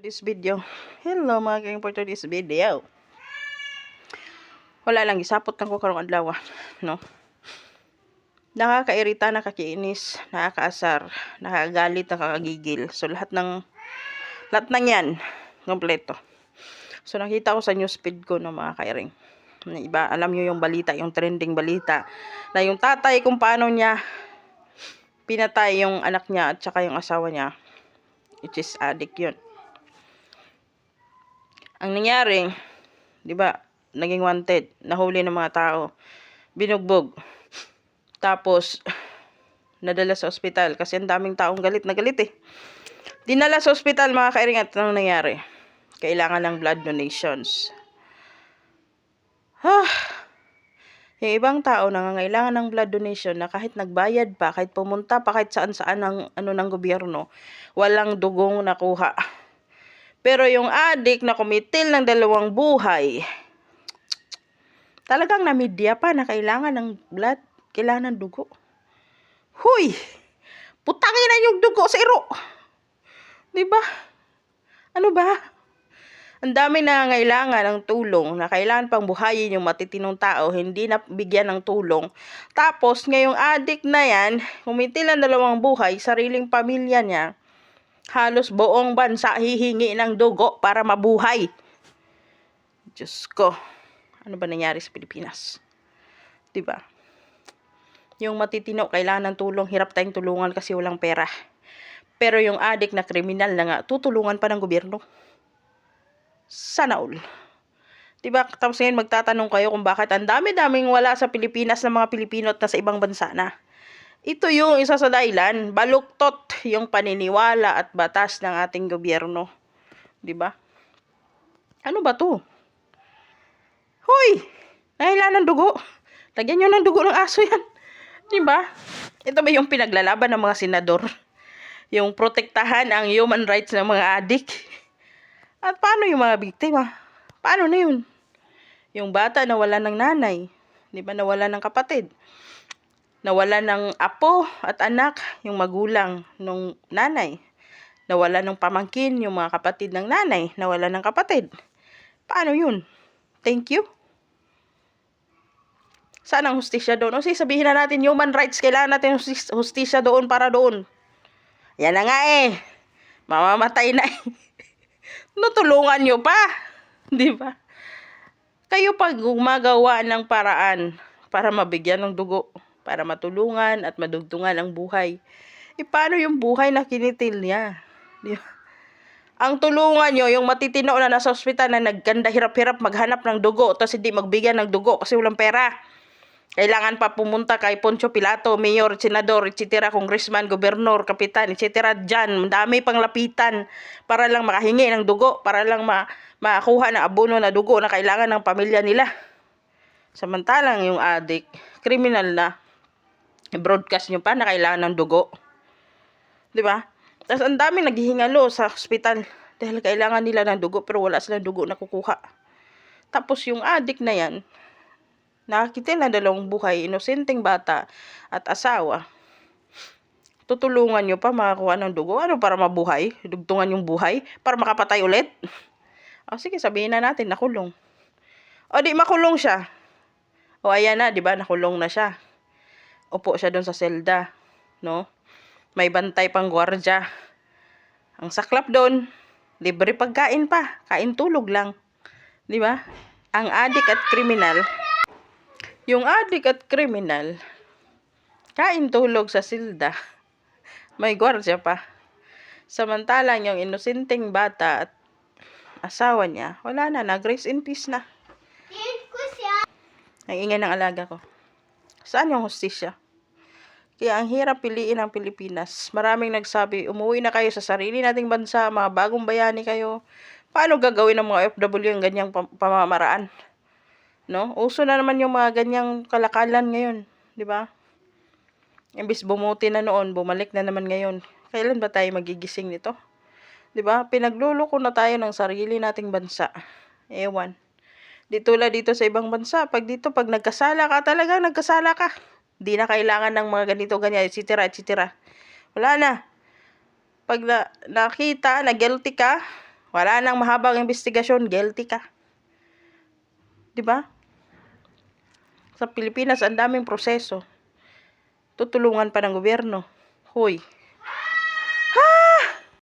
This video. Hello mga king for this video. Wala lang gisapot lang ko karong adlaw, no. Nakakairita, nakakiinis, nakakaasar, nakakagalit, nakakagigil. So lahat ng yan kompleto. So nakita ko sa newsfeed ko ng mga kairing. Na iba, alam niyo yung balita, yung trending balita na yung tatay kung paano niya pinatay yung anak niya at saka yung asawa niya, which is addict yun. Ang nangyari, di ba, naging wanted, nahuli ng mga tao, binugbog, tapos nadala sa ospital kasi ang daming taong galit na galit eh. Dinala sa ospital mga kairing at anong nangyari? Kailangan ng blood donations. Yung ibang tao nangangailangan ng blood donation na kahit nagbayad pa, kahit pumunta pa kahit saan-saan ng gobyerno, walang dugong nakuha. Pero yung addict na kumitil ng 2 buhay, talagang namidya pa na kailangan ng blood, kailangan ng dugo. Huy! Putangin na yung dugo sa iro. Diba? Ano ba? Ang dami na ngailangan ng tulong na kailangan pang buhayin yung matitinong tao, hindi na bigyan ng tulong. Tapos, ngayong addict na yan, kumitil ng 2 buhay, sariling pamilya niya, halos buong bansa hihingi ng dugo para mabuhay. Diyos ko, ano ba nangyari sa Pilipinas? Diba? Yung matitino, kailangan ng tulong, hirap tayong tulungan kasi walang pera. Pero yung addict na kriminal na nga, tutulungan pa ng gobyerno. Sana all. Diba? Tapos ngayon magtatanong kayo kung bakit ang dami-daming wala sa Pilipinas ng mga Pilipino at nasa ibang bansa na. Ito yung isa sa dahilan, baluktot yung paniniwala at batas ng ating gobyerno. 'Di ba? Ano ba 'to? Hoy! Nailan ng dugo. Lagyan niyo ng dugo ng aso 'yan. 'Di ba? Ito ba yung pinaglalaban ng mga senador? Yung protektahan ang human rights ng mga addict? At paano yung mga biktima? Paano na yun? Yung bata nawala ng nanay, 'di ba? Nawala ng kapatid. Nawala ng apo at anak, yung magulang nung nanay. Nawala ng pamangkin, yung mga kapatid ng nanay. Nawala ng kapatid. Paano yun? Thank you? Saan ang hustisya doon? O sabihin na natin, human rights, kailangan natin hustisya doon para doon. Yan na nga eh. Mamamatay na eh. Natulungan nyo pa. Di ba? Kayo pag gumagawa ng paraan para mabigyan ng dugo, para matulungan at madugtungan ang buhay. Paano yung buhay na kinitil niya? Di ba? Ang tulungan nyo, yung matitino na nasa ospital na nagganda hirap-hirap maghanap ng dugo, tapos hindi magbigyan ng dugo kasi walang pera. Kailangan pa pumunta kay Poncio Pilato, mayor, senador, etc., congressman, gobernador, kapitan, etc. Dyan, dami pang lapitan para lang makahingi ng dugo, para lang makakuha ng abono na dugo na kailangan ng pamilya nila. Samantalang yung addict, kriminal na, broadcast nyo pa na kailangan ng dugo. Diba? Tapos ang dami naghihingalo sa hospital dahil kailangan nila ng dugo pero wala silang dugo na kukuha. Tapos yung addict na yan, nakakitil na 2 buhay, inosenteng bata at asawa. Tutulungan nyo pa makakuha ng dugo. Ano, para mabuhay? Dugtungan yung buhay? Para makapatay ulit? O sige, sabihin na natin, nakulong. O di makulong siya. O ayan na, di ba? Nakulong na siya. Upo siya doon sa selda, no? May bantay pang gwardya. Ang saklap doon, libre pagkain pa, kain tulog lang. 'Di ba? Ang addict at kriminal, yung addict at kriminal, kain tulog sa selda. May gwardya pa. Samantalang yung inosenteng bata at asawa niya, wala na, nag-rest in peace na. Ang ingay ng alaga ko. Saan yung hustisya? Kaya ang hirap piliin ang Pilipinas. Maraming nagsabi, umuwi na kayo sa sarili nating bansa, mga bagong bayani kayo. Paano gagawin ng mga OFW yung ganyang pamamaraan? No? Uso na naman yung mga ganyang kalakalan ngayon. Di ba? Imbis bumuti na noon, bumalik na naman ngayon. Kailan ba tayo magigising nito? Di ba? Pinagluloko na tayo ng sarili nating bansa. Ewan. Dito sa ibang bansa, pag nagkasala ka, talagang nagkasala ka. Di na kailangan ng mga ganito, ganyan, etc., etc. Wala na. Pag nakita na guilty ka, Wala nang mahabang investigasyon, guilty ka. 'Di ba? Sa Pilipinas, ang daming proseso. Tutulungan pa ng gobyerno. Hoy,